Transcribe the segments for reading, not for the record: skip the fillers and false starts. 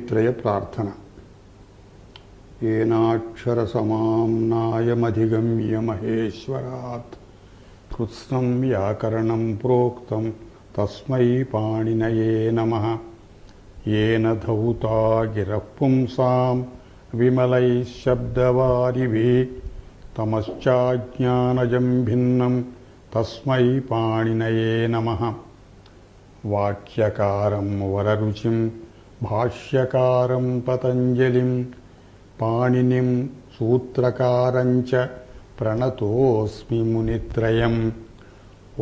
मुनित्रय प्रार्थना। येनाक्षरसमाम्नायमधिगम्य महेश्वरात् कृत्स्नं व्याकरणं प्रोक्तं तस्मै पाणिनये नमः। येन धौता गिरः पुंसां विमलैः शब्दवारिभिः तमश्चाज्ञानजं भिन्नं तस्मै पाणिनये नमः। वाक्यकारं वररुचिं भाष्यकारं पतञ्जलिं पाणिनिं सूत्रकारञ्च प्रणतोऽस्मि मुनित्रयम्। ॐ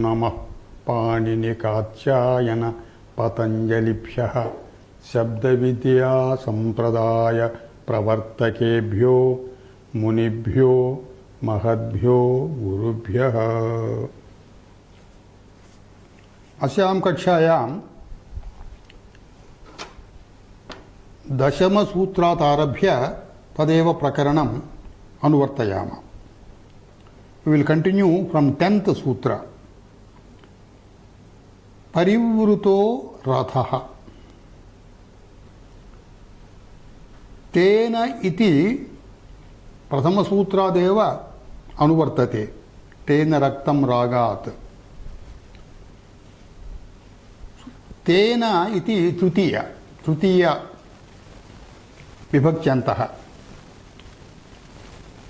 नमः पाणिनिकात्यायन पतञ्जलिभ्यः शब्दविद्या संप्रदाय प्रवर्तकेभ्यो मुनिभ्यो महद्भ्यो गुरुभ्यः। अस्यां कक्षायां दशमसूत्रात् आरभ्य तदेव प्रकरणम् अनुवर्तयामः। We will continue from 10th सूत्र। परिवृतो रथः तेन इति प्रथमसूत्रादेव अनुवर्तते। तेन रक्तं रागात्। तेन इति तृतीय विभक्त्यन्तः।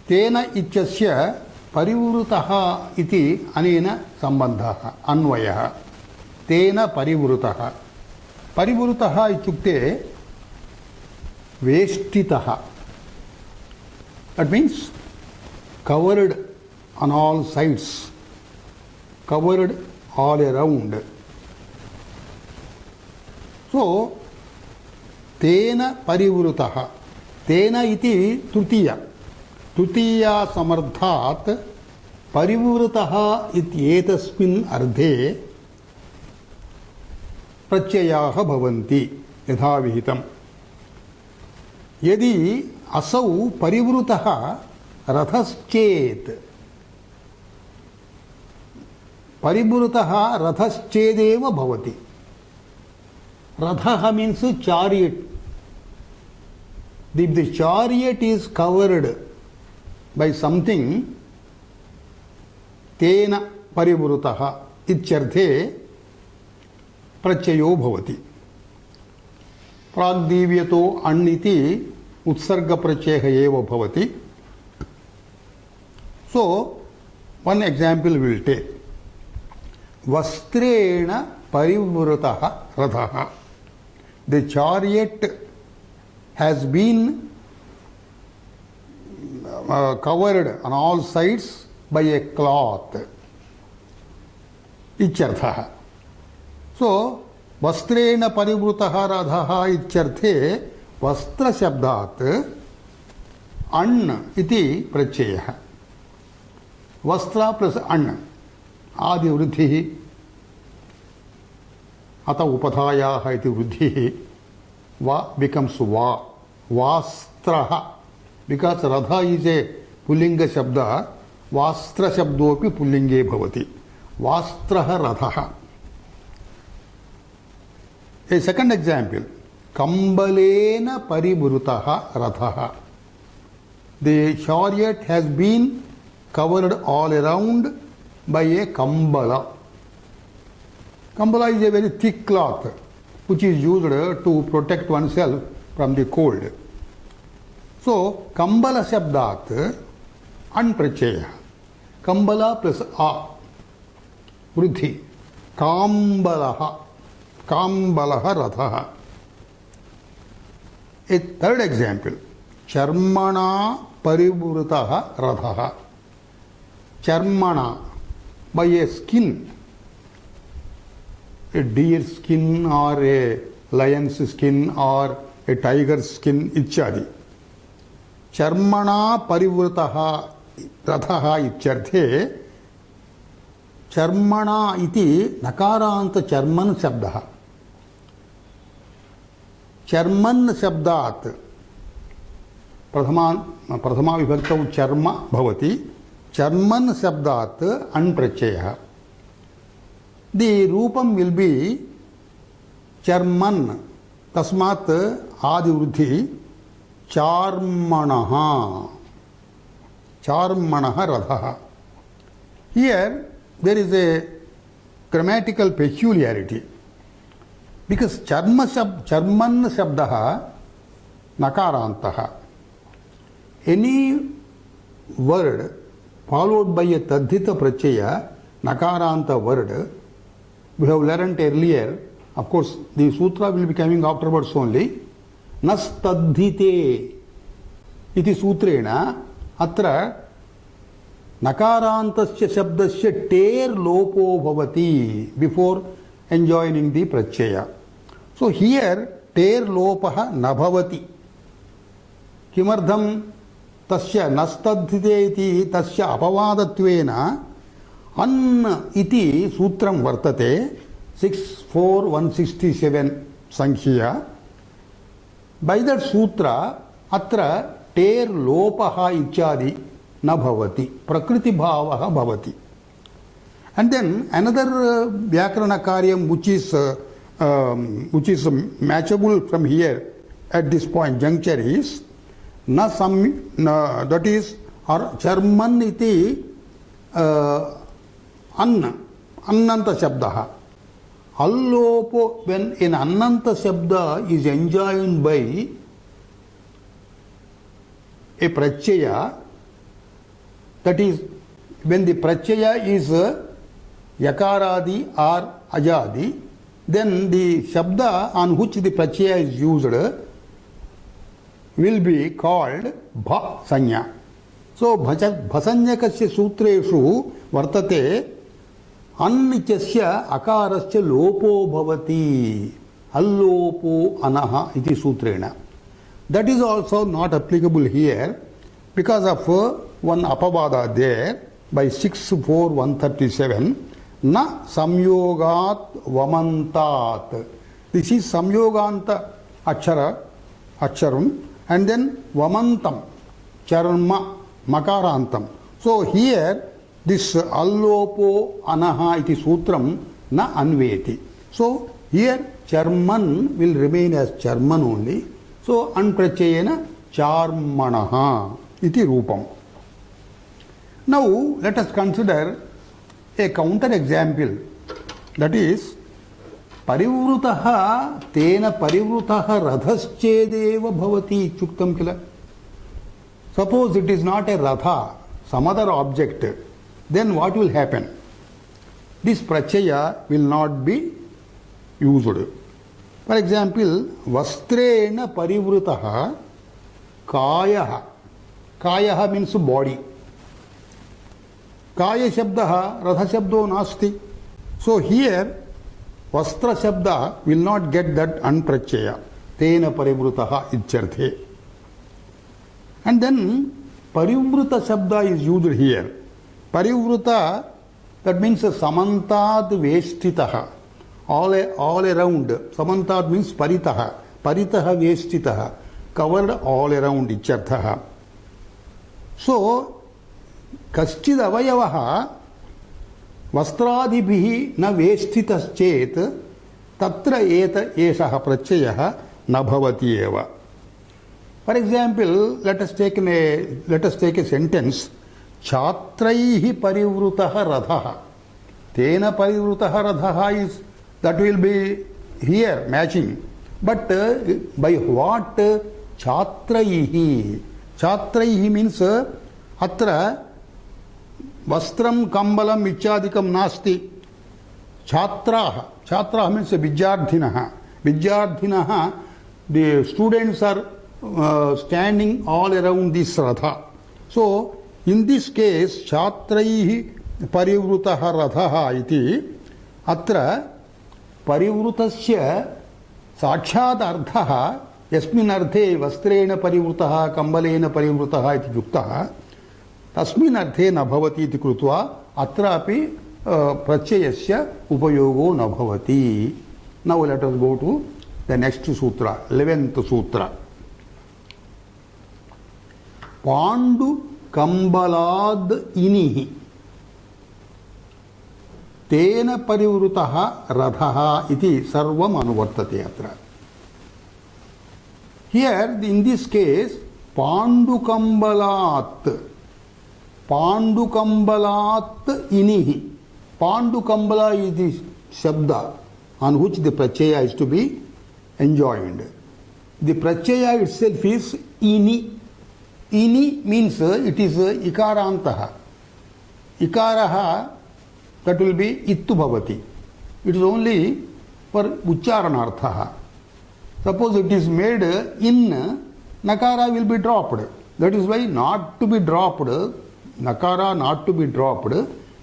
तेन इत्यस्य परिवृतः इति अनेन सम्बन्धः अन्वयः। तेन परिवृतः। परिवृतः इत्युक्ते वेष्टितः। That means covered on all sides, covered all around. So तेन परिवृतः। तेन इति तृतीया समर्थात् परिवृतः इत्येतस्मिन् अर्धे प्रत्ययाः भवन्ति यथाविहितम्। यदि असौ परिवृतः रथश्चेत्, परिवृतः रथश्चेदेव भवति। रथः means chariot. If the chariot is covered by something, तेन परिवृतः इत्यर्थे प्रत्ययो भवति। प्राग्दीव्यतो अण् इति उत्सर्गप्रत्ययः एव भवति। So one example we will take. वस्त्रेण परिवृतः रथः। The chariot has been covered on all sides by a cloth. इत्यर्थः। So वस्त्रेण परिवृतः रथः इत्यर्थे वस्त्रशब्दात् अण् इति प्रत्ययः। वस्त्र प्लस अण् आदिवृद्धिः। अत उपधायाः इति वृद्धिः। वा becomes वा। वास्त्रः, because Rath is a pulling शब्द, वास्त्र शब्दोपि पुल्लिंगे भवति। वास्त्रः रथः। A second example, कम्बलेन परिवृतः रथः। The chariot has been covered all around by a kambala. Kambala is a very thick cloth which is used to protect oneself from the cold. So, kambala shabdat anprachaya. Kambala plus a. Vruddhi. Kambalaha. Kambalaha rathaha. A third example. Charmana parivurtaha rathaha. Charmana, by a skin. A deer skin or a lion's skin or a tiger's skin इत्यादि। चर्मणा परिवृतः रथः इत्यर्थे चर्मणा इति नकारान्त चर्मन् शब्दः। चर्मन् शब्दात् प्रथमा विभक्तौ चर्म भवति। चर्मन् शब्दात् अण् प्रत्ययः। The rupam will be charman तस्मात् आदिवृद्धि चार्मणः चार्मणः रथः. Here there is a grammatical peculiarity because charman shabdah nakarantah. Any word followed by a tadhita prachaya, nakaranta word, we have learnt earlier. Of course, the sutra will be coming afterwards only. Nastadhite iti sutrena atra nakarantasya shabdasya ter lopo bhavati before enjoining the prachaya. So here ter lopaha nabhavati. Kimardham tasya nastadhite iti tasya apavadattvena an iti sutram vartate 64167 sankhya. By that sutra atra ter lopaha ichadi na bhavati, prakriti bhavaha bhavati. And then another vyakarana karyam which is matchable from here at this point juncture is that is charman iti annanta shabdaha. Allopo, when an annanta shabda is enjoined by a prachaya, that is when the prachaya is yakaradi or ajadi, then the shabda on which the prachaya is used will be called bha sanya. So bhasanyakasya sutreshu vartate annichasya akarasya lopo bhavati allopo anaha iti sutrena. That is also not applicable here because of one apavada there by 64137 na samyogat vamantat. This is samyoganta aksharam and then vamantam charma makarantam. So here this allopo anaha iti sutram na anveti. So here charman will remain as charman only. So anprachayena charmanaha iti rupam. Now let us consider a counter example, that is parivrutaha tena parivrutaha radhaschedeva bhavati chuktam kila. Suppose it is not a ratha, some other object, then what will happen? This prachaya will not be used. For example, vastrena parivrutaha kayaha. Kayaha means body. Kaya shabdaha radha shabdo nasti. So here vastra shabda will not get that anprachaya. Tena parivrutaha icharthe. And then parivruta shabda is used here. Parivruta, that means samantad vestitaha. All around. Samantat means paritaha. Paritaha vestitaha. Covered all around icharthaha. So कश्चिद अवयवः वस्त्रादिभिः न वेष्टितश्चेत् तत्र एषः प्रत्ययः न भवति एव. For example, let us take a sentence. Chhatraihi parivrutah radhah. Tena parivrutah radhah is, that will be here matching. But by what? Chhatraihi. Chhatraihi means atra vastram kambalam ichadikam nasti. Chhatraha. Chhatraha means vidyardhinaha. Vidyardhinaha, the students are standing all around this radha. So, in this case, chhatraihi parivrutaha radhaha iti atra parivrutasya साक्षात् अर्थः यस्मिन् अर्थे वस्त्रेण परिवृतः कम्बलेन परिवृतः इति युक्तः तस्मिन् अर्थे न भवति इति कृत्वा अत्रापि प्रत्ययस्य उपयोगो न भवति. Now let us go to the next sutra, 11th sutra. Pandu कम्बलाद् इनिः तेन परिवृतः रथः इति सर्वम् अनुवर्तते अत्र. Here, in this case, Pandukambalat. Pandukambalat inihi. Pandukambala is the shabda on which the pratyaya is to be enjoined. The pratyaya itself is ini. Ini means it is ikarantaha. Ikaraha, that will be ittu bhavati. It is only for ucharanarthaha. Suppose it is made in, nakara will be dropped. That is why not to be dropped, nakara not to be dropped,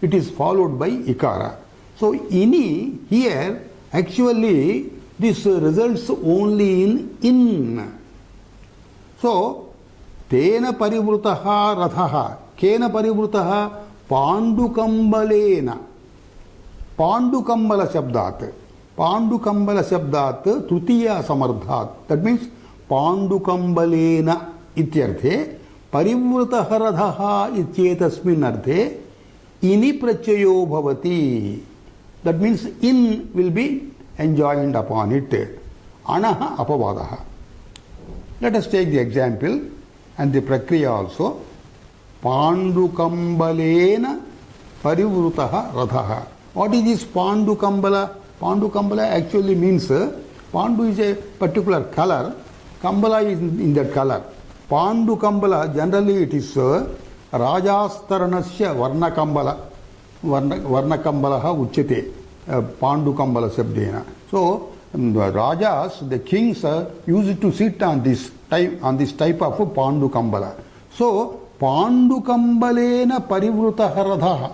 it is followed by ikara. So ini here, actually this results only in. So tena parivrutaha rathaha. Kena parivrutaha? Pandukambalena. Pandukambala shabdat. Pandukambala shabdat trutiya samardhat. That means Pandukambalena ityarthe parivrutaha radhaha icchetasmin arthe ini prachayo bhavati. That means in will be enjoined upon it. Anaha apavadaha. Let us take the example and the prakriya also. Pandukambalena parivrutaha radhaha. What is this Pandukambala? Pandukambala actually means Pandu is a particular color. Kambala is in that color. Pandukambala, generally it is Rajastaranasya Varnakambala. Varnakambalaha uchyate. Pandukambala sabdena. So, Rajas, the kings used to sit on this type of Pandukambala. So, Pandukambalena parivrutaha radhaha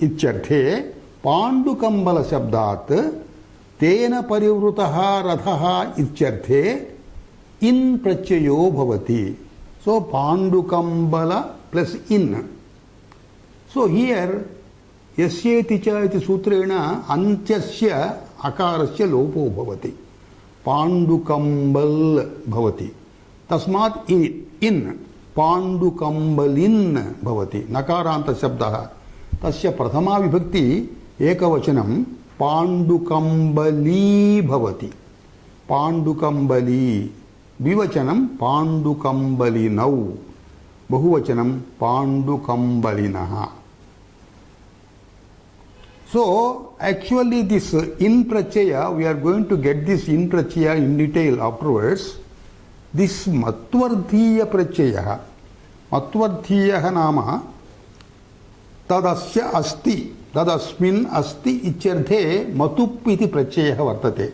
ityarthe Pandukambala shabdat tena parivrutaha radhaha ityarthe in prachayo bhavati. So, Pandukambala plus in. So, here yasyeti cha iti sutrena antyasya akarasya lopo bhavati. Pandukambal bhavati. Tasmat in Pandukambalin bhavati. Nakaranta shabdaha. Tasya prathama vibhakti ekavachanam Pandukambali bhavati. Pandukambali. Vivachanam Pandukambalinau. Bahuvachanam Pandukambalinaha. So, actually this in prachaya, we are going to get this in prachaya in detail afterwards. This matvardhiya prachaya. Matvardhiya nama tadasya asti. Tadasmin asti ichyarthe matupiti prachaya vartate.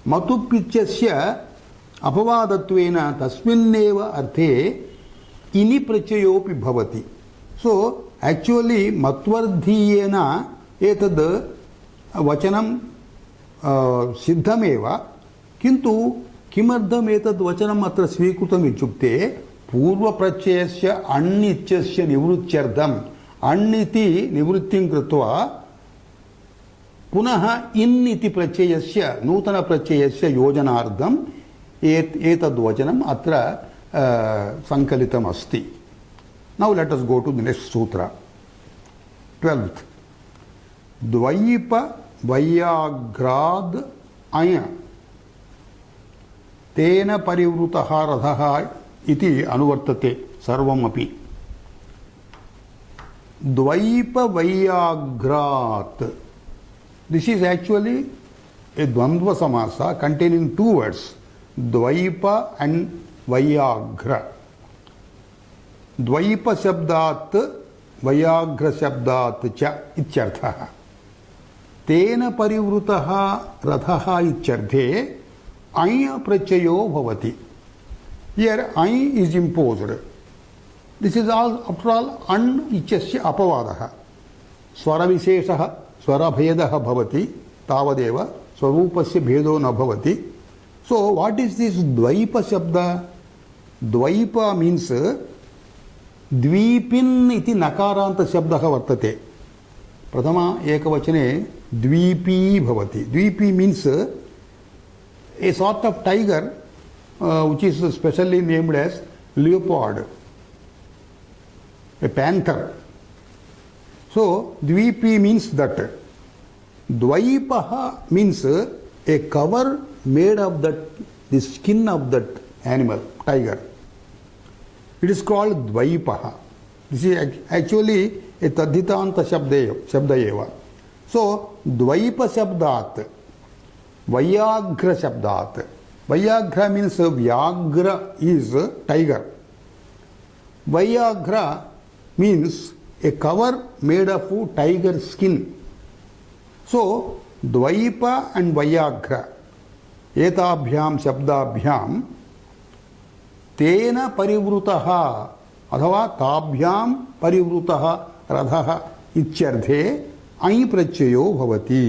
Matupichyasya apavadatvena tasminneva arthe ini prachayopi bhavati. So, actually matvardhiyena etad vachanam siddhameva kintu किमर्थम एतद् वचनम् अत्र स्वीकृतम् इत्युक्ते पूर्वप्रत्ययस्य अण् इत्यस्य निवृत्त्यर्थम् अण् इति निवृत्तिं कृत्वा पुनः in इति प्रत्ययस्य नूतनप्रत्ययस्य योजनार्थम् एतद् वचनम् अत्र सङ्कलितम् अस्ति. Now let us go to the next sutra. 12th. द्वैप वैयाघ्राद् अय तेन परिवृतः रथः इति अनुवर्तते सर्वमपि. द्वैप वैयाघ्रात्. This is actually a dvandva samasa containing two words, Dvaipa and Vaiyaghra. Dvaipa shabdat Vaiyaghra shabdat cha ityarthaha. Tena parivrutaha rathaha ityarthe Aya prachayo bhavati. Here Ay is imposed. This is all, after all, An ichasya apavadaha. Swara visheshaha, swara bhedaha bhavati, tavadeva, swarupasya bhedo na bhavati. So, what is this Dvaipa shabda? Dvaipa means Dvipin iti nakaranta shabdaha vartate. Prathama ekavachane Dvipi bhavati. Dvipi means a sort of tiger which is specially named as leopard, a panther. So, Dvipi means that. Dvaipaha means a cover made of that, the skin of that animal, tiger. It is called Dvaipaha. This is actually a Tadhitanta Shabda eva. So, Dvaipa Shabdat, Vyagra Shabdat. Vyagra means Vyagra is tiger. Vyagra means a cover made of tiger skin. So, Dvaipa and Vyagra, etabhyam shabdabhyam, tena parivrutaha, अथवा ताभ्याम परिवृतः रथः इत्यर्थे ऐ प्रत्ययो भवति.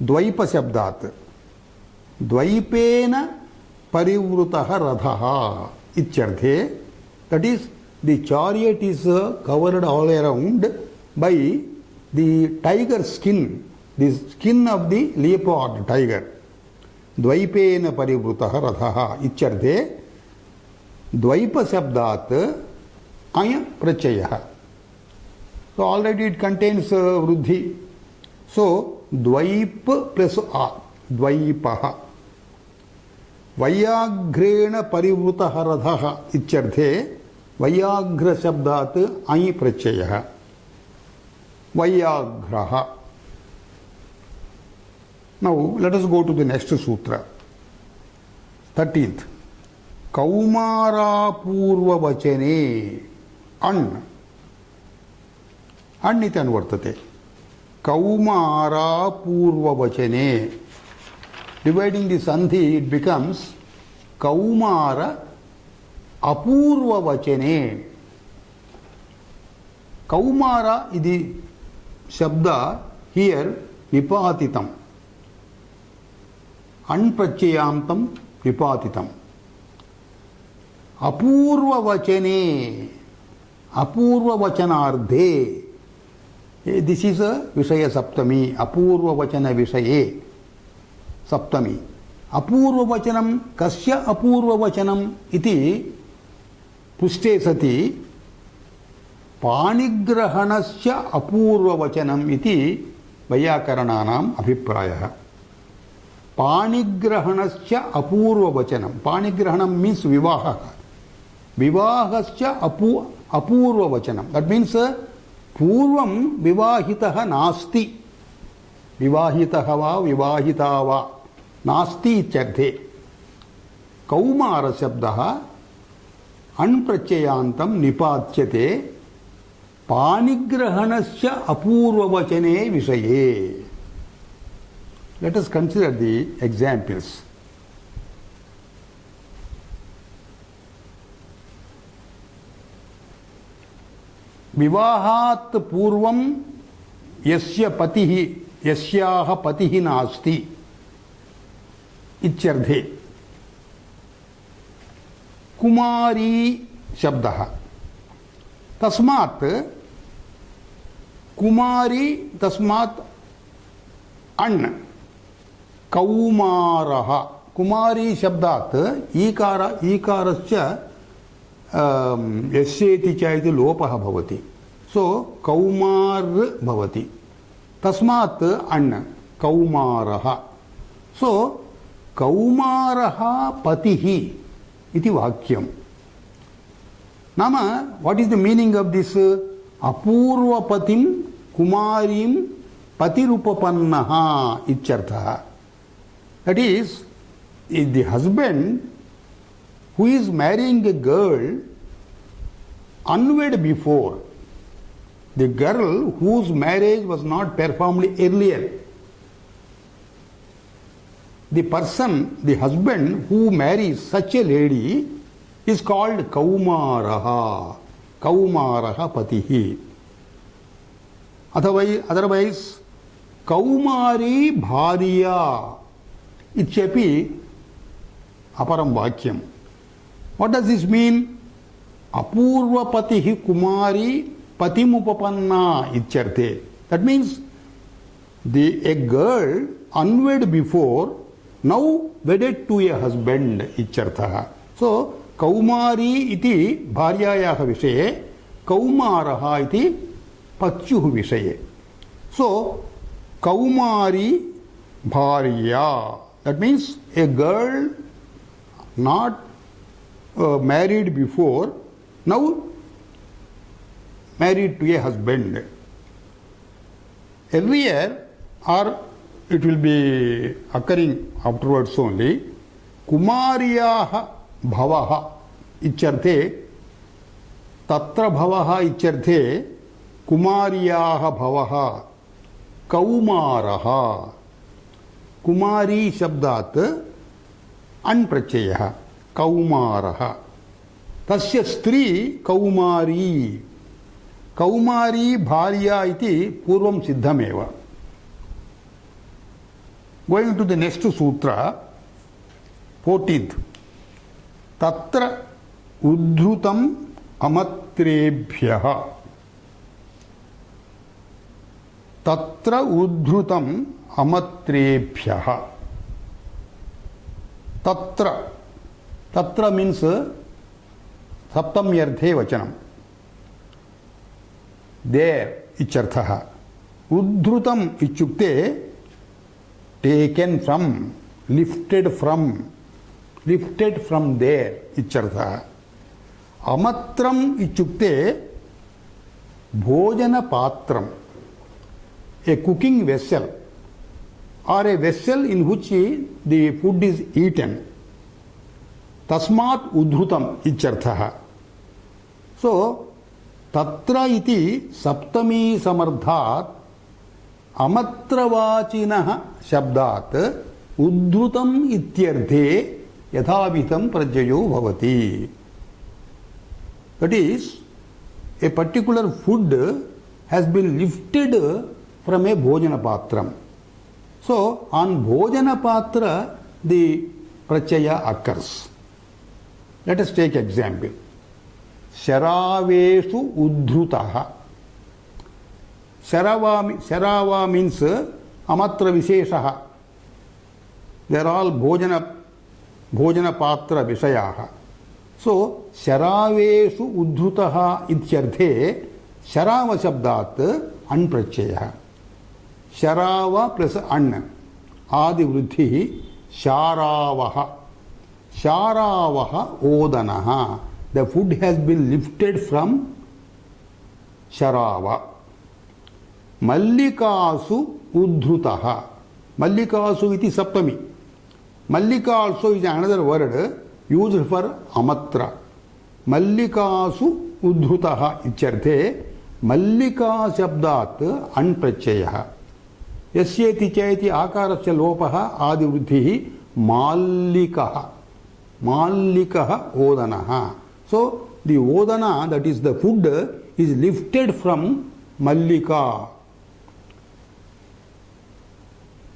द्वैप शब्दात् द्वैपेन परिवृतः रथः इत्यर्थे, that is, the chariot is covered all around by the tiger skin, the skin of the leopard tiger. द्वैपेन परिवृतः रथः इत्यर्थे द्वैप शब्दात् अय प्रत्ययः. So already it contains वृद्धि. So द्वैप plus a, द्वैपः. वैयाघ्रेण परिवृतः रथः इत्यर्थे वैयाघ्र शब्दात् अय प्रत्ययः. वैयाघ्रः. Now let us go to the next sutra. 13th. Kaumara purva vachane an. An iti anvartate. Kaumara purva vachane. Dividing the sandhi, it becomes Kaumara apurva vachane. Kaumara iti shabda here nipatitam. Anprachayantam vipatitam. Apurva vachane, apurva vachanardhe. This is a Vishaya Saptami. Apurva vachana Vishaye Saptami. Apurva vachanam kasya apurva vachanam iti puste sati panigrahanasya apurva vachanam iti Vyakaranaanam abhiprayah. Panigrahanasya apurva vachanam. Panigrahanam means vivaha. Vivahasya apurva vachanam. That means purvam vivahitaha nasti. Vivahitaha va vivahita va nasti ityarthe. Kaumara shabdaha anprachayantam nipachyate panigrahanasya apurva vachane vishaye. Let us consider the examples. Vivahat purvam yasya patihi yasyaha patihi nasti ityarthe. Kumari shabdaha. Tasmat Kumari tasmat an Kaumaraha. Kumari shabdat ikarasya yasyeti cha iti lopaha bhavati. So Kaumar bhavati. Tasmat an Kaumaraha. So Kaumaraha patihi iti vakyam. Nama, what is the meaning of this? Apurva patim kumarim patirupapannaha ityartha. That is, the husband who is marrying a girl unwed before, the girl whose marriage was not performed earlier. The person, the husband who marries such a lady is called Kaumaraha. Kaumaraha patihi. Otherwise, Kaumari bharya ityapi aparam vakyam. What does this mean? Apurva patihi kumari patimupapanna ityarthe. That means a girl unwed before now wedded to a husband ityartha. So Kaumari iti bharyayaha vishaye, Kaumaraha iti patyuh vishaye. So Kaumari bharya That means a girl not married before, now married to a husband. Earlier, or it will be occurring afterwards only, Kumariyaha bhavaha ityarthe, tatra bhavaha ityarthe, Kumariyaha bhavaha, Kaumaraha. Kumari shabdat anprachayah, Kaumaraha. Tasya stri Kaumari. Kaumari bharya iti purvam siddhameva. Going to the next sutra, 14th. Tatra uddhrutam amatrebhyaha. Tatra uddhrutam amatrebhyaha. Tatra means saptamyarthe vachanam. There icharthaha. Uddhrutam ichukte taken from, lifted from there icharthaha. Amatram ichukte bhojana patram, a cooking vessel or a vessel in which the food is eaten. Tasmat uddhrutam icharthaha. So tatra iti saptami samardhat amatravachinah shabdat uddhrutam ityarthe yathavitam prajayo bhavati. That is, a particular food has been lifted from a bhojana patram. So, on bhojana patra, the prachaya occurs. Let us take example. Sharaveshu uddhrutaha. Sharava means amatra visheshaha. They are all bhojana patra vishayaha. So, sharaveshu uddhrutaha ityarthe sharava shabdat anprachaya. Sharava plus an. Adi vruddhi sharavaha. Sharavaha odanaha. The food has been lifted from sharava. Mallikasu uddhrutaha. Mallikasu iti saptami. Mallika also is another word used for amatra. Mallikasu uddhrutaha icharthe mallika shabdat anprachayah. Yasyeti chaiti akarasya lopaha adi vruddhihi mallikaha. Mallikaha odanaha. So, the odana, that is the food, is lifted from mallika.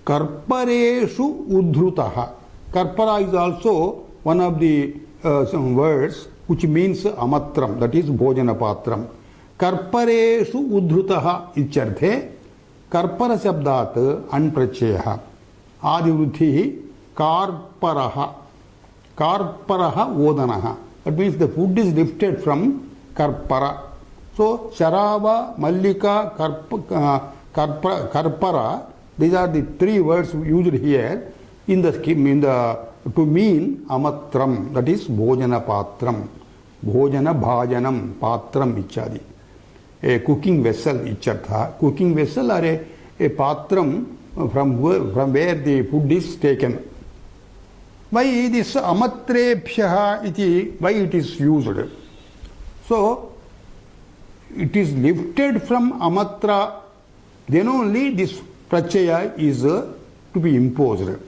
Karpareshu uddhrutaha. Karpara is also one of the some words which means amatram, that is bhojana patram. Karpareshu uddhrutaha icharthe karpara shabdat anprachayah. Adi vruddhihi karparaha. Karparaha odanaha. That means the food is lifted from karpara. So, sharava, mallika, karpara, these are the three words used here in the to mean amatram, that is bhojana patram, bhojana bhajanam, patram ichadi. A cooking vessel ichartha. Cooking vessel or a patram from where the food is taken. Why this amatrebhyaha iti, why it is used? So, it is lifted from amatra, then only this prachaya is to be imposed.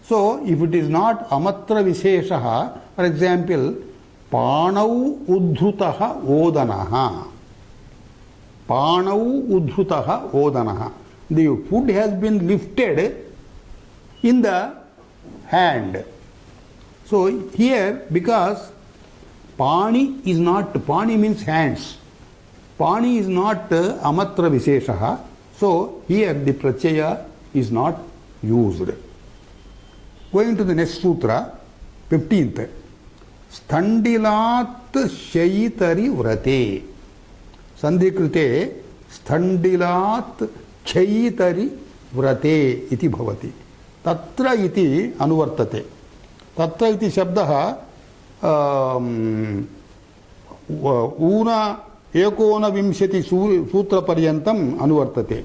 So, if it is not amatra visheshaha, for example, panau uddhrutaha odanaha. Panau uddhrutaha odanaha. The food has been lifted in the hand. So here, because pani is not, pani means hands. Pani is not amatra visheshaha. So here the prachaya is not used. Going to the next sutra, 15th. Sthandilat shaitari vrate. Sandhikrite sthandilat shaitari vrate iti bhavati. तत्र इति अनुवर्तते. तत्र इति शब्दः ऊन एकोनविंशति सूत्रपर्यन्तम् अनुवर्तते.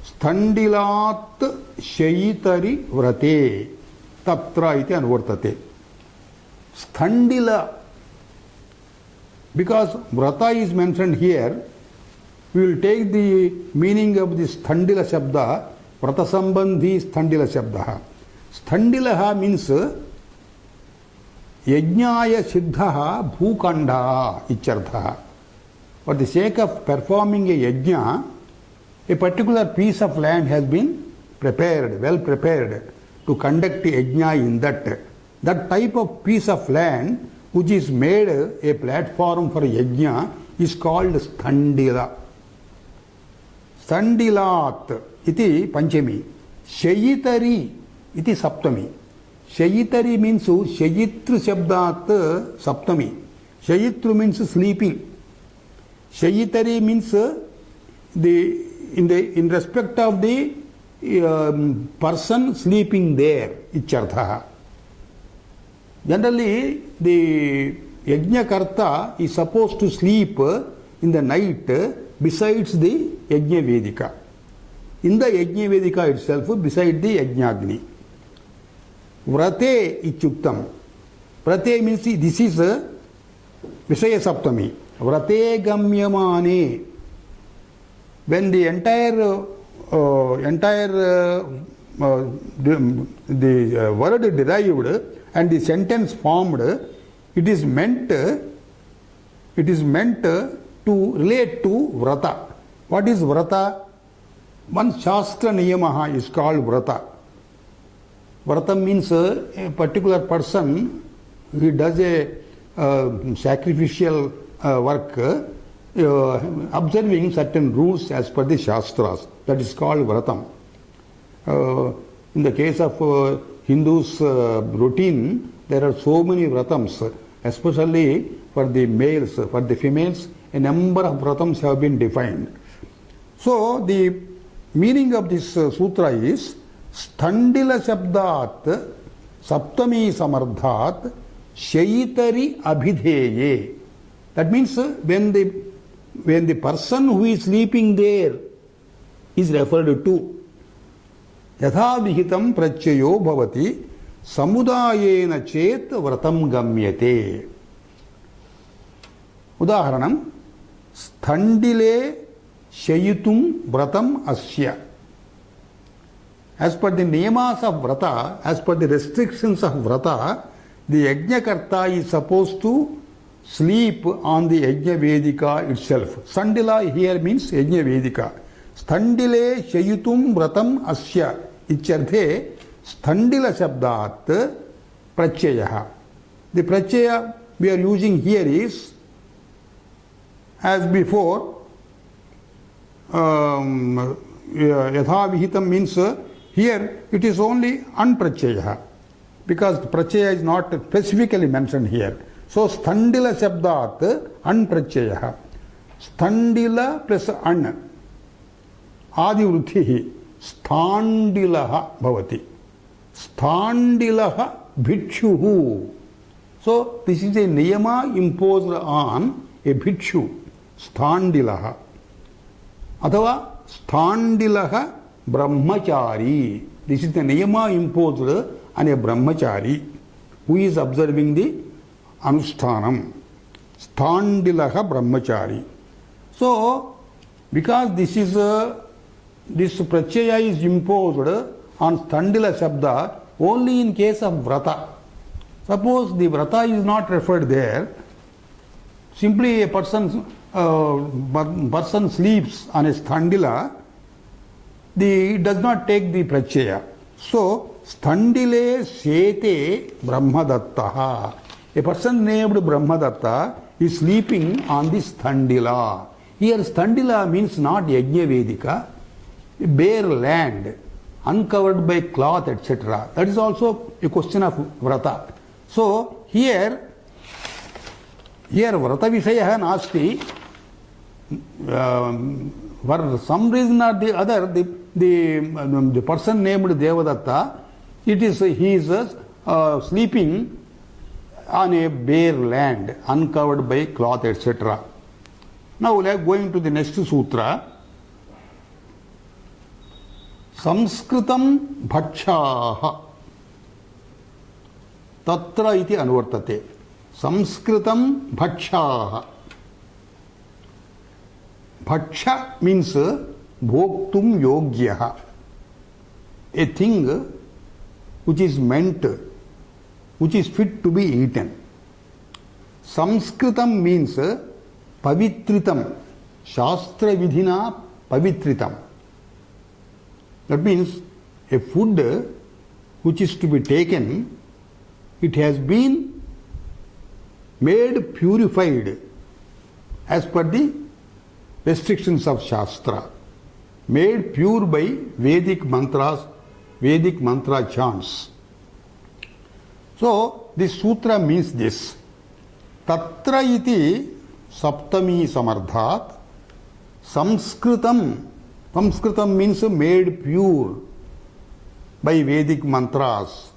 स्थण्डिलात् शयितरि व्रते तत्र इति अनुवर्तते. Sthandila, because vrata is mentioned here, we will take the meaning of the Sthandila Shabda, Vrata Sambandhi Sthandila Shabda. Sthandilaha means Yajnaya Siddhaha Bhukandha Ichartha. For the sake of performing a yajna, a particular piece of land has been prepared, well prepared to conduct a yajna in that. That type of piece of land which is made a platform for yajna is called Sthandila. Sthandilat iti Panchami. Shayitari iti Saptami. Shayitari means Shayitru Shabdat Saptami. Shayitru means sleeping. Shayitari means in respect of the person sleeping there. Ichartha. Generally, the Yajnakarta is supposed to sleep in the night besides the Yajna Vedika. In the Yajna Vedika itself, beside the Yajnagni. Vrate ichuktam. Vrate means this is Visaya Saptami. Vrate gamyamane. When the entire the word derived and the sentence formed, it is meant to relate to vrata. What is vrata? One shastra niyamaha is called vrata. Vrata means a particular person who does a sacrificial work observing certain rules as per the shastras. That is called vratam. In the case of Hindus' routine, there are so many vratams, especially for the males. For the females, a number of vratams have been defined. So, the meaning of this sutra is Sthandila Shabdat Saptami Samardhat Shayitari Abhidheye. That means when the person who is sleeping there is referred to. Yatha vihitam prachayo bhavati samudayena chet vratam gamyate. Udaharanam Sthandile shayitum vratam asya. As per the niyamas of vrata, as per the restrictions of vrata, the yajnakarta is supposed to sleep on the yajna vedika itself. Sthandila here means yajna vedika. Sthandile shayitum vratam asya. Icharthe Sthandila Shabdat Prachayaha. The Prachaya we are using here is, as before, Yatha Vihitam means here it is only Anprachayaha, because the Prachaya is not specifically mentioned here. So Sthandila Shabdat Anprachayaha. Sthandila plus An Adi Vruddhihi Sthandilaha bhavati. Sthandilaha bhikshuhu. So this is a niyama imposed on a bhikshu. Sthandilaha. Athava Sthandilaha brahmachari. This is the niyama imposed on a brahmachari who is observing the anusthanam. Sthandilaha brahmachari. So because this prachaya is imposed on Sthandila Shabda only in case of vrata. Suppose the vrata is not referred there, simply a person sleeps on a Sthandila, it does not take the prachaya. So, Sthandile Sete Brahmadattaha. A person named Brahmadatta is sleeping on the Sthandila. Here Sthandila means not Yajna Vedika, bare land, uncovered by cloth, etc. That is also a question of vrata. So here vrata vishaya nasti. For some reason or the other, the the person named Devadatta, he is sleeping on a bare land, uncovered by cloth, etc. Now we are going to the next sutra. Samskritam bhakshaha tatra iti anuvartate. Samskritam bhakshaha. Bhaksha means bhoktum yogyaha, a thing which is meant, which is fit to be eaten. Samskritam means pavitritam, shastra vidhina pavitritam. That means a food which is to be taken, it has been made purified as per the restrictions of Shastra, made pure by Vedic mantras, Vedic mantra chants. So this sutra means this. Tatra iti saptami samardhat samskritam. Samskritam means made pure by Vedic mantras.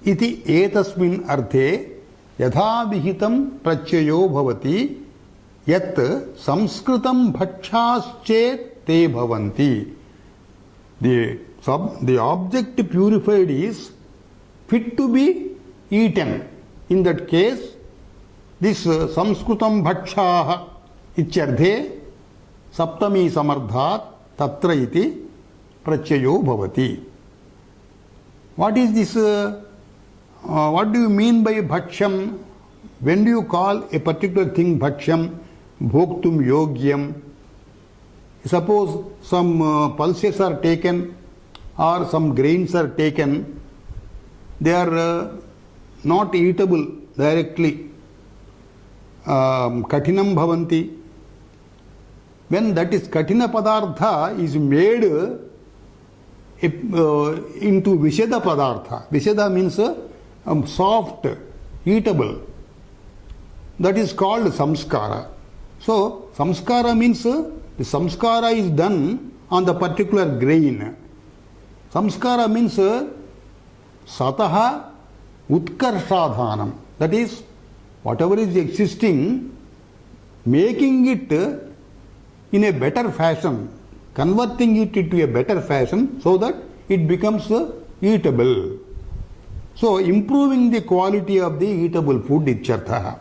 Iti etasmin arthe yatha vihitam prachayo bhavati yat samskritam bhakshaschet te bhavanti. The object purified is fit to be eaten. In that case, this samskritam bhakshaha ityarthe saptami samardhat tatra iti prachayo bhavati. What is this? What do you mean by bhaksham? When do you call a particular thing bhaksham, bhoktum yogyam? Suppose some pulses are taken or some grains are taken, they are not eatable directly. Katinam bhavanti. When that is katina padartha is made into vishada padartha. Vishada means soft, eatable. That is called samskara. So samskara means the samskara is done on the particular grain. Samskara means sataha utkarshadhanam. That is, whatever is existing, making it in a better fashion, converting it into a better fashion so that it becomes eatable. So improving the quality of the eatable food ichyartha.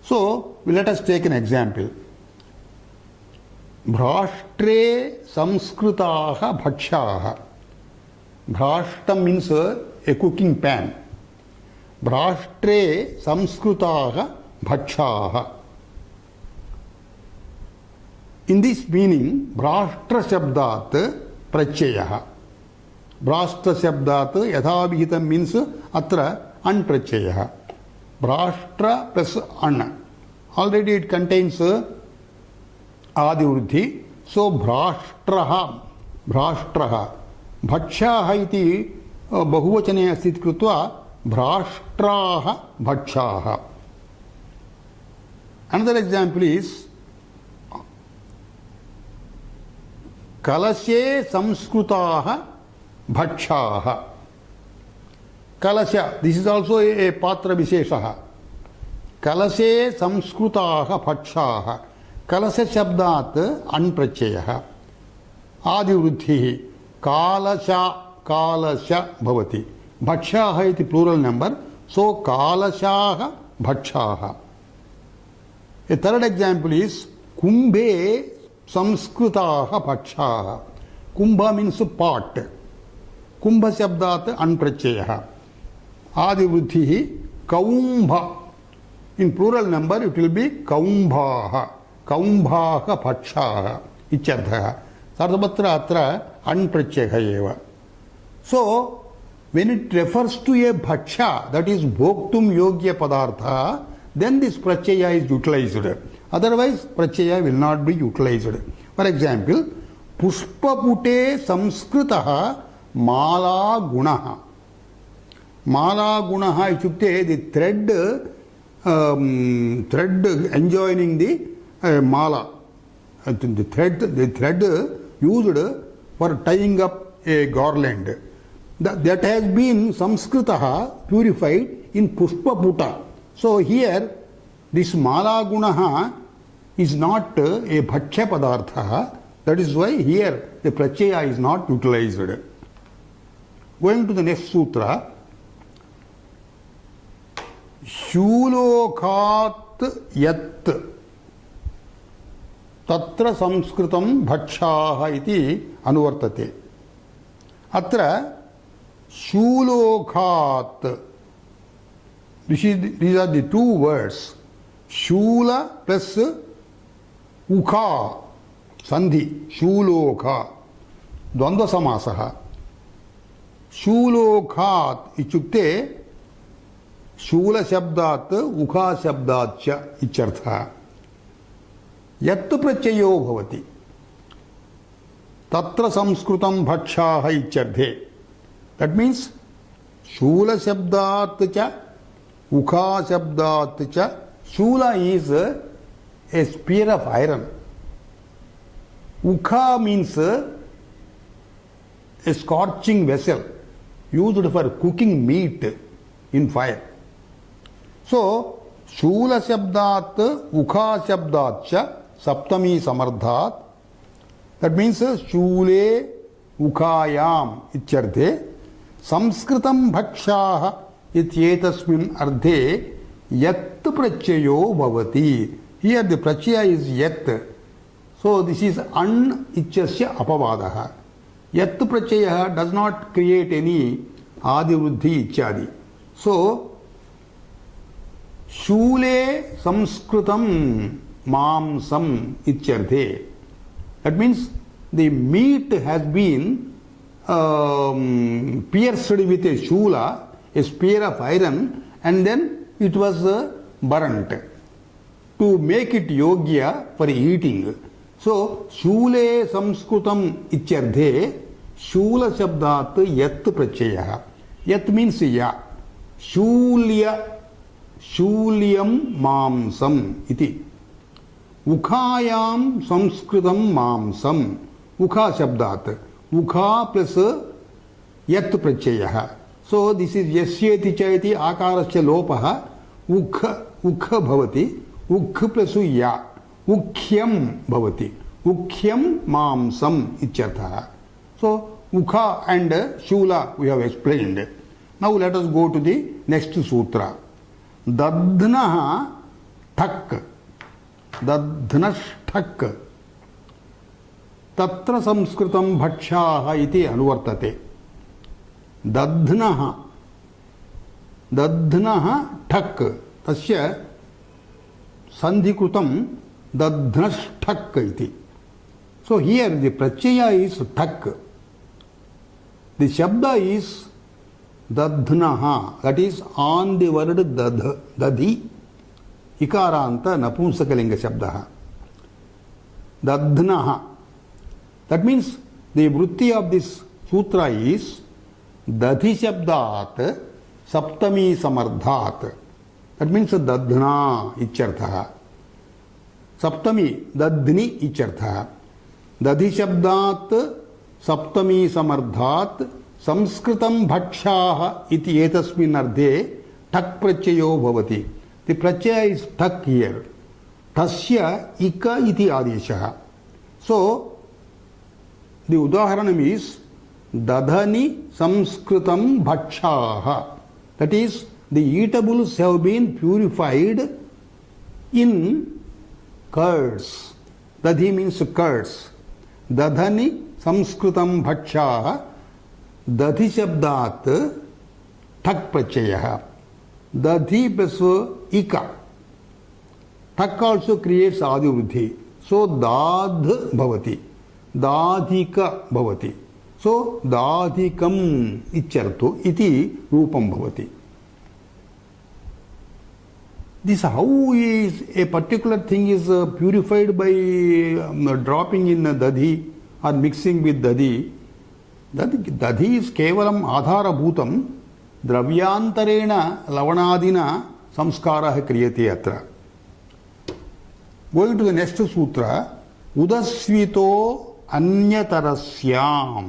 So let us take an example. Bhrashtre samskritaha bhakshaha. Bhrashtam means a cooking pan. Bhrashtre samskritaha bhakshaha. In this meaning, bhrashtra shabdat prachayaha. Bhrashtra shabdat yathavihitam means atra an prachayaha. Bhrashtra plus an. Already it contains adivruddhi. So bhrashtraha, bhrashtraha. Bhakshaha iti bahuvachane asti krutva bhrashtraha bhakshaha. Another example is kalashe samskrutaha bhakshaha. Kalasha, this is also a patra visheshaha. Kalashe samskrutaha bhakshaha. Kalasha shabdat anprachayaha. Adivruddhihi. Kalasha, kalasha bhavati. Bhakshaha iti plural number. So kalashaha bhakshaha. A third example is kumbhe samskritaha bhakshaha. Kumbha means pot. Kumbha shabdat anprachayaha. Adivruddhihi kaumbha. In plural number it will be kaumbhaha. Kaumbhaha bhakshaha. Ichyarthaha. Sarvatra atra anprachayaha eva. So when it refers to a bhaksha, that is bhoktum yogya padartha, then this prachaya is utilized. Otherwise, prachaya will not be utilized. For example, pushpapute samskritaha mala gunaha. Mala gunaha ichukte, the thread enjoining the mala. The thread used for tying up a garland. That has been Samskritaha purified in Pushpaputa. So here this Mala Gunaha is not a Bhaksha Padartha. That is why here the Pratyaya is not utilized. Going to the next sutra. Shulokhat yat tatra samskritam bhakshaha iti anuvartate. Atra shulokhat, these are the two words. Shula plus ukha, sandhi, shulokha, dvandva samasaha. Shulokhat ichukte shula shabdat ukha shabdat cha ichartha. Yat prachayo bhavati tatra samskrutam bhakshaha icharthe. That means shula shabdat cha ukha shabdat cha. Shula is a spear of iron. Ukha means a scorching vessel used for cooking meat in fire. So, Shula Shabdat, Ukha Shabdat cha Saptami Samardhat. That means Shule Ukhayam Icharthe Samskritam Bhakshaha Ityetasmin Ardhe Yat Prachayo Bhavati. Here the Prachaya is Yat. So this is An Ichasya Apavadaha. Yat Prachaya does not create any Adivruddhi Ichadi. So Shule Samskritam Mamsam Icharthe. That means the meat has been pierced with a shula, a spear of iron, and then it was burnt to make it yogya for eating. So, Shule Samskrutam Icharthe, Shula Shabdat Yat Prachayaha. Yat means ya. Shulya, Shulyam Mamsam iti. Ukhayam Samskritam Mamsam. Ukha Shabdat. Ukha plus Yat Prachayaha. So, this is Yasyeti Chaiti Akarasya Lopaha. Ukha bhavati. Ukha plus ya. Ukhyam bhavati. Ukhyam mamsam ichartha. So, Ukha and Shula we have explained. Now let us go to the next sutra. Dadhnaha thak. Dadhnashthak. Tatra samskritam bhakshaha iti anuvartate. Dadhnaha. Dadhnaha thak. Tasya sandhikrutam dadhnashthak iti. So here the prachaya is thak. The shabda is dadhnaha. That is on the word dadhi. Ikaranta napumsakalinga shabdaha. Dadhnaha. That means the vritti of this sutra is dadhi shabdat saptami samardhat. That means dadhna ichartha. Saptami dadhni ichartha. Dadhi shabdat saptami samardhat samskritam bhakshaha iti etasmin ardhe tak prachayo bhavati. The prachaya is tak here. Tasya ika iti adeshaha. So, the udaharanam is dadhani samskritam bhakshaha. That is, the eatables have been purified in curds. Dadhi means curds. Dadhani samskritam bhakshaha. Dadhi shabdat tak prachayaha. Dadhi plus ika. Tak also creates adivruddhi. So dadh bhavati. Dadhika bhavati. So dadhikam icharto iti rupam bhavati. This how is a particular thing is purified by dropping in dadhi or mixing with dadhi. Dadhi is kevalam adhara bhutam dravyantarena lavanadina samskara kriyate atra. Going to the next sutra, udasvito अन्यतरस्याम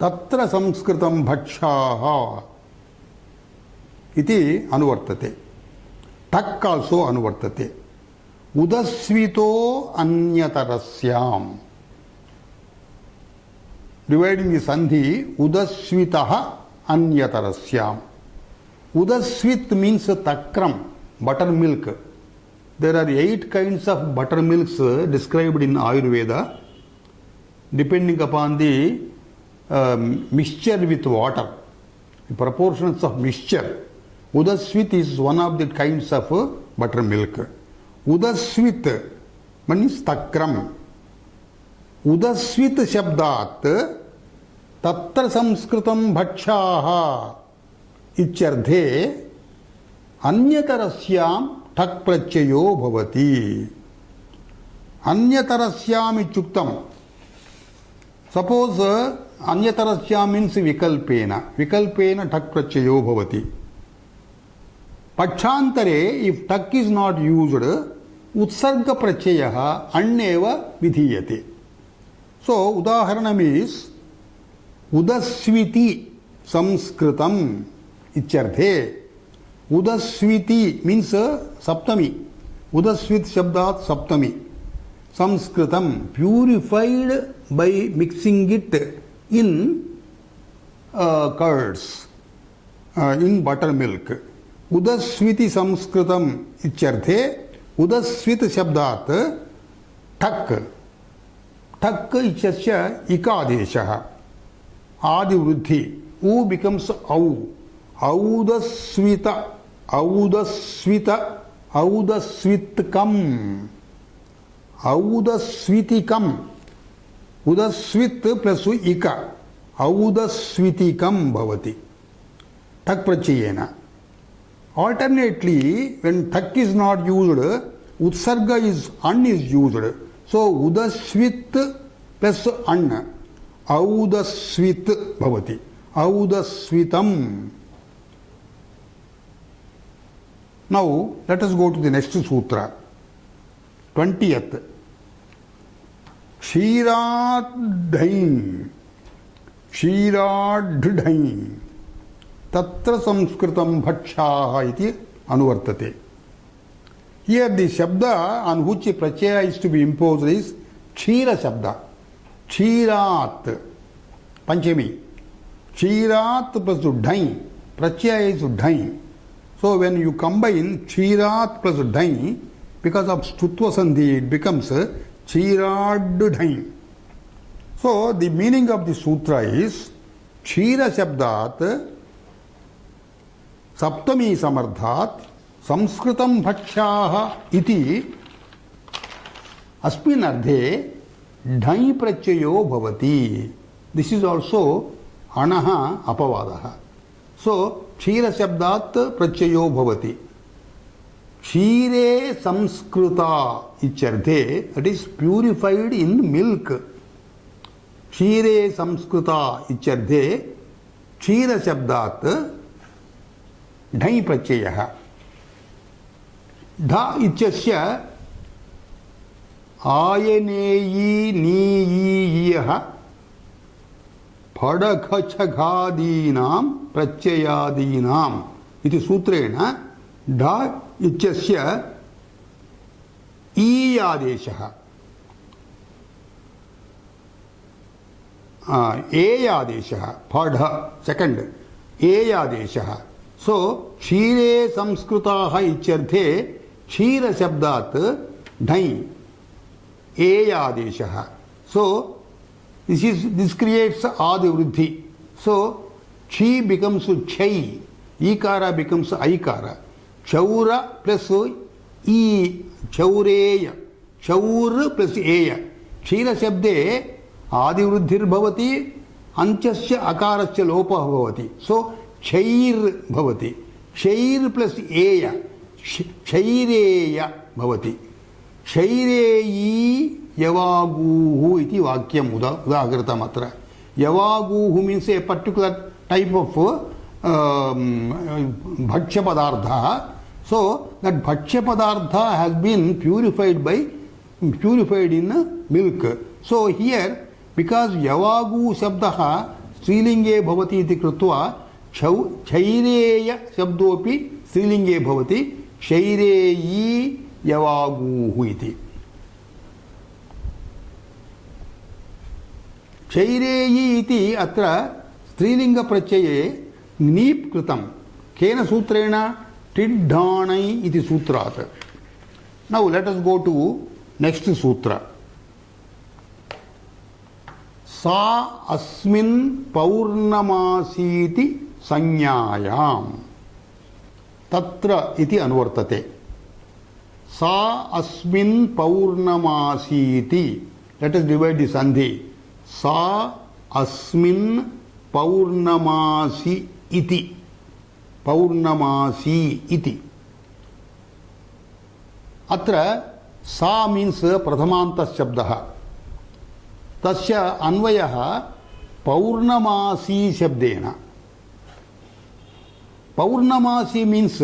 तत्र संस्कृतं भक्षाः इति अनुवर्तते. ठक् also अनुवर्तते. उदस्वितो अन्यतरस्याम. Dividing the sandhi, udasvitah anyatarasyam. Udasvit means takram, buttermilk. There are 8 kinds of buttermilks described in Ayurveda, depending upon the mixture with water, the proportions of mixture. Udasvit is one of the kinds of buttermilk. Udasvit means takram. उदस्वित शब्दात् तत्र संस्कृतं भक्षाः इत्यर्थे अन्यतरस्यां ठक् प्रत्ययो भवति. अन्यतरस्याम् इत्युक्तं suppose अन्यतरस्यां means विकल्पेन ठक् प्रत्ययो भवति. पक्षान्तरे इफ ठक् इज नॉट यूज्ड उत्सर्ग प्रत्ययः अन्येव विधीयते. So, udaharanam is udasviti samskritam ityarthe. Udasviti means saptami. Udasvit shabdat saptami. Samskritam, purified by mixing it in curds, in buttermilk. Udasviti samskritam ityarthe. Udasvit shabdat ठक्. ठक् इत्यस्य इकादेशः आदिवृद्धि. उ becomes औ. औदस्वित औदस्वित औदस्वित्कम् औदस्वितिकम्. उदस्वित् plus इक औदस्वितिकम् भवति ठक् प्रत्ययेन. Alternately, when ठक् is not used, utsarga is an is used. So udasvit plus an audasvit bhavati. Audasvitam. Now let us go to the next sutra. 20th. Kshiradhain. Kshiradhain. Tatra samskritam bhakshaha iti anuvartate. Here the shabda on which a pratyaya is to be imposed is Kshira shabda. Kshirat. Panchami. Kshirat plus Udhain. Pratyaya is Udhain. So when you combine Kshirat plus Udhain, because of Stutva Sandhi, it becomes Kshiradhain. So the meaning of the sutra is Kshira shabdat Saptami samardhat संस्कृतं भक्षाः इति अस्मिन् अर्थे ढञ् प्रत्ययो भवति. This is also अणः अपवादः. So क्षीर शब्दात् प्रत्ययो भवति. क्षीरे संस्कृता इत्यर्थे it is purified in milk. क्षीरे संस्कृता इत्यर्थे क्षीर शब्दात् ढञ् प्रत्ययः. ढ इत्यस्य आयनेयी नीयीयः फडखछघादीनां प्रत्ययादीनाम् इति सूत्रेण ढ इत्यस्य ई आदेशः ए आदेशः फढ सेकंड ए आदेशः. सो क्षीरे संस्कृताः इत्यर्थे क्षीर शब्दात् ढञ् ए आदेशः. सो this creates adivruddhi. So chi becomes chai, ikara becomes aikara. Chaura plus e, chaureya, chaur plus eya. Kshira shabde adivruddhir bhavati, antyasya akarasya lopah bhavati. So chair bhavati. Chair plus eya, chaireya bhavati. Chaireyi Yavaguhu iti vakyam udahagritam atra. Yavaguhu means a particular type of bhakshya padartha. So that bhakshya padartha has been purified by purified in milk. So here, because yavagu shabdaha strilinge bhavati iti krutva chaireya shabdopi strilinge bhavati shaireyi yavaguhu iti. Chaireyi iti atra strilinga pratyeye gnip kritam kena sutrena tidhanai iti sutrat. Now let us go to next sutra. Sa asmin paurnamasiti sanyayam tatra iti anvartate. Sa asmin paurnamasiti. Let us divide the sandhi. Sa asmin paurnamasi iti. Paurnamasi iti. Atra sa means prathamantas shabdaha. Tasya anvayaha paurnamasi shabdena. Paurnamasi means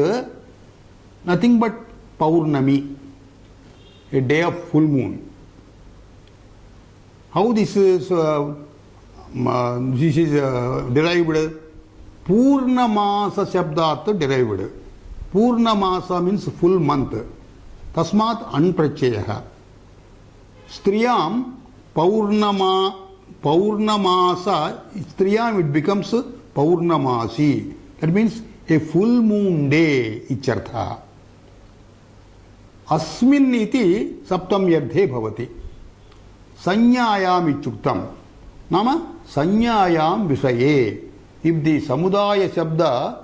nothing but Paurnami, a day of full moon. How this is derived? Purnamasa shabdat derived. Purnamasa means full month. Tasmat anprachayaha. Striyam Paurnamasa, Striyam it becomes Paurnamasi. That means a full moon day, ichartha. Asmin iti saptam yardhe bhavati. Sanyayam ichuktam. Nama sanyayam visaye. If the samudaya shabda,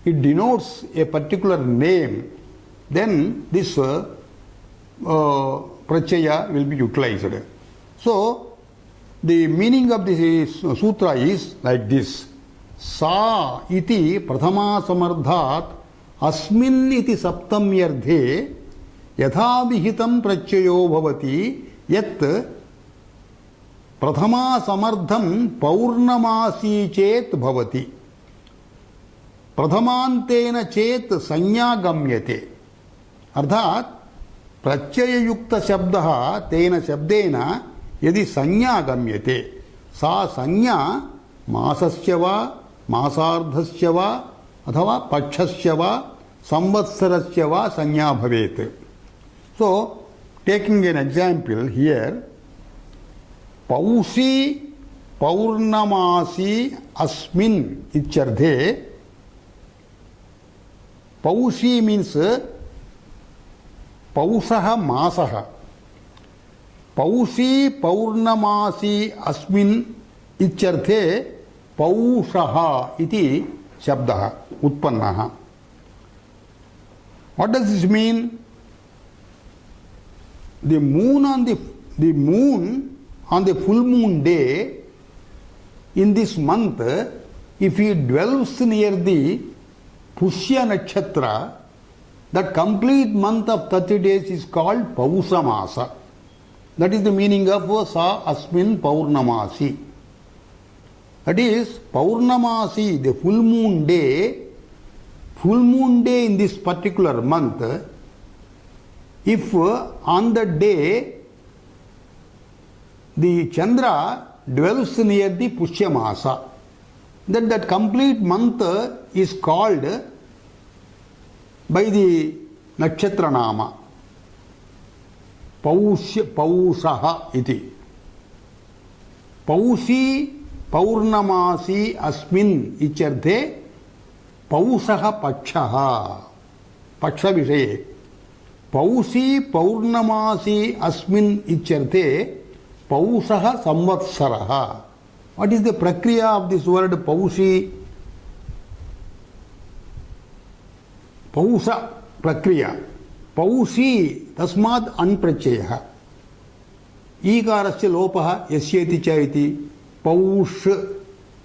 it denotes a particular name, then this prachaya will be utilized. So, the meaning of this sutra is like this. Sa iti prathama samardhat asmin iti saptam yardhe yathavihitam prachayo bhavati yat prathama samardham paurnamasi chet bhavati. Prathamantena chet sanya gamyate. Ardhat प्रत्यय युक्त शब्दः तेन शब्देन यदि संज्ञा गम्यते सा संज्ञा मासस्य वा मासार्धस्य वा अथवा पक्षस्य वा संवत्सरस्य वा संज्ञा भवेत्. So taking an example here, पौषी पौर्णमासी अस्मिन् इत्यर्थे. पौषी means पौषः मासः. पौषी पौर्णमासी अस्मिन् इत्यर्थे पौषः इति शब्दः उत्पन्नः. What does this mean? The moon on the full moon day in this month, if he dwells near the Pushya Nakshatra, that complete month of 30 days is called Pausha Masa. That is the meaning of Sa Asmin Paurnamasi. That is, Paurnamasi, the full moon day in this particular month, if on the day the Chandra dwells near the Pushya Masa, then that complete month is called by the nakshatra nama Paushaha iti. Paushi Paurnamasi asmin icharthe Paushaha pakshaha. Paksha vishaye. Paushi Paurnamasi asmin icharthe Paushaha samvatsaraha. What is the prakriya of this word Paushi? Pausha prakriya. Paushi tasmad anprachayah. Ikarasya lopaha yasyeti chayati. Paush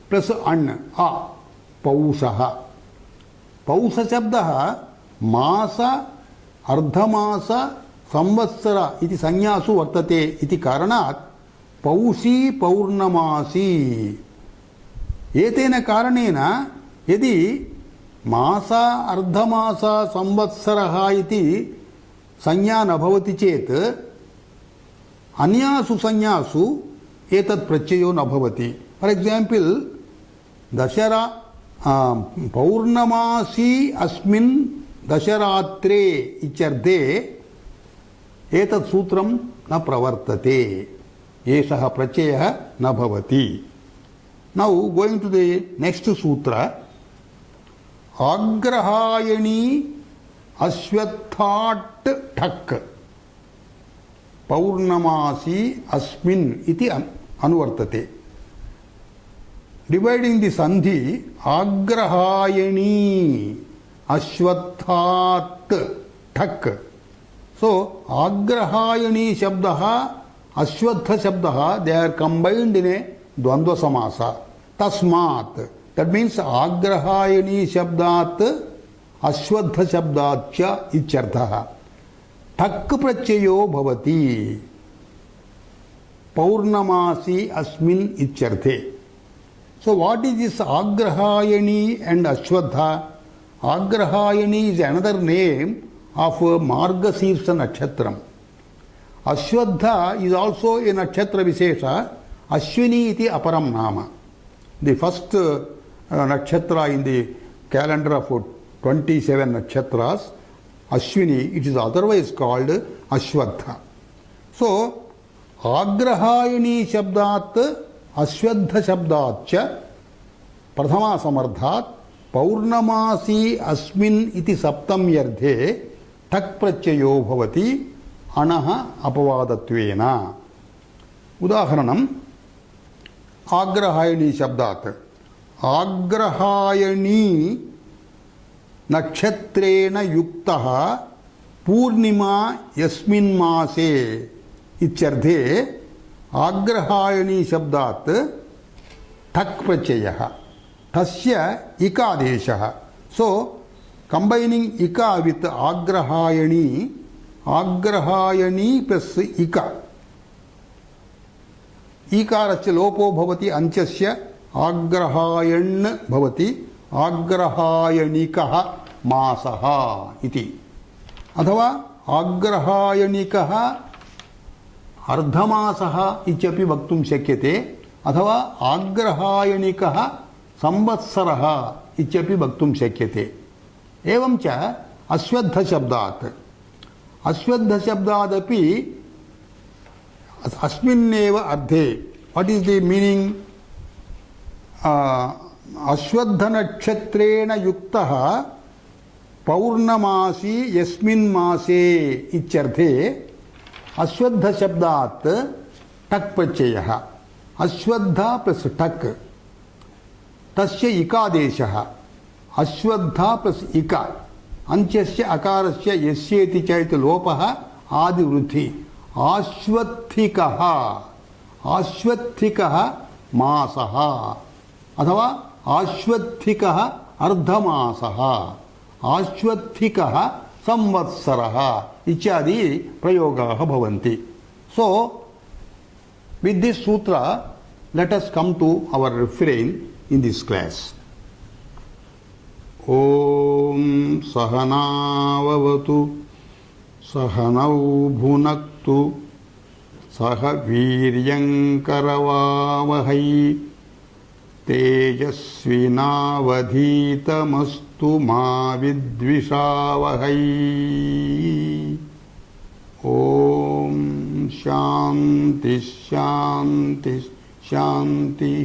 plus an a. Paushaha. Pausha shabdaha masa ardhamasa samvatsara iti sanyasu vartate iti karanat Paushi Paurnamasi. Etena karanena yadi Masa ardhamasa samvatsaraha iti sanya na bhavati chet अन्यासु संज्ञासु एतत् प्रत्ययो न भवति. For example Dussehra पौर्णमासी अस्मिन् दशरात्रे इत्यर्थे एतत् सूत्रं न प्रवर्तते. एषः प्रत्ययः न भवति. Now going to the next sutra. आग्रहायणी अश्वत्थाट् ठक् पौर्णमासी अस्मिन् इति अनुवर्तते. Dividing the sandhi, आग्रहायणी अश्वत्थाट् ठक्. So आग्रहायणी शब्दः अश्वत्थ शब्दः, they are combined in a द्वंद्व समासा. तस्मात्, that means आग्रहायणी शब्दात् अश्वत्थ शब्दाच्च इत्यर्थः. ठक् प्रत्ययो भवति पौर्णमासी अस्मिन् इत्यर्थे. So what is this आग्रहायणी and Ashwath? आग्रहायणी is another name of Margashirsha Nakshatram. Ashwadha is also a Nakshatra Vishesha. Ashwini iti aparam nama. The first nakshatra in the calendar of 27 nakshatras, Ashwini, it is otherwise called Ashwadha. So, Agrahayani Shabdat, Ashwadha Shabdatcha, Prathama Samardhat, Paurnamasi Asmin iti Saptam Yardhe, Tak Prachayo Bhavati, Anaha Apavadatvena. Udaharanam, आग्रहायणी शब्दात्. आग्रहायणी नक्षत्रेण युक्तः पूर्णिमा यस्मिन् मासे इत्यर्थे आग्रहायणी शब्दात् ठक् प्रत्ययः. तस्य इकादेशः. सो combining इका with आग्रहायणी, आग्रहायणी plus इका, ईकारस्य लोपो भवति अंत्यस्य आग्रहायण् भवति आग्रहायणिकः मासः इति. अथवा आग्रहायणिकः अर्धमासः इत्यपि वक्तुं शक्यते. अथवा आग्रहायणिकः संवत्सरः इत्यपि वक्तुं शक्यते. एवं च अश्वत्थ शब्दात्, अश्वत्थ शब्दादपि अस्मिन्नेव अर्थे. What is the meaning? अश्वत्थ नक्षत्रेण युक्तः पौर्णमासी यस्मिन् मासे इत्यर्थे अश्वत्थ शब्दात् ठक् प्रत्ययः. अश्वत्थ प्लस ठक्, तस्य इकादेशः. अश्वत्थ प्लस इका, अन्त्यस्य अकारस्य यस्येति च इति लोपः आदिवृद्धि. आश्वत्थिकः, आश्वत्थिकः मासः अथवा आश्वत्थिकः अर्धमासः, आश्वत्थिकः संवत्सरः इत्यादि प्रयोगाः भवन्ति. So with this sutra let us come to our refrain in this class. ओम सहनाववतु सहनौ भुनक्तु सह वीर्यंकरवावहै तेजस्विनावधीतमस्तु मा विद्विषावहै. ओम शांति शांति शांति.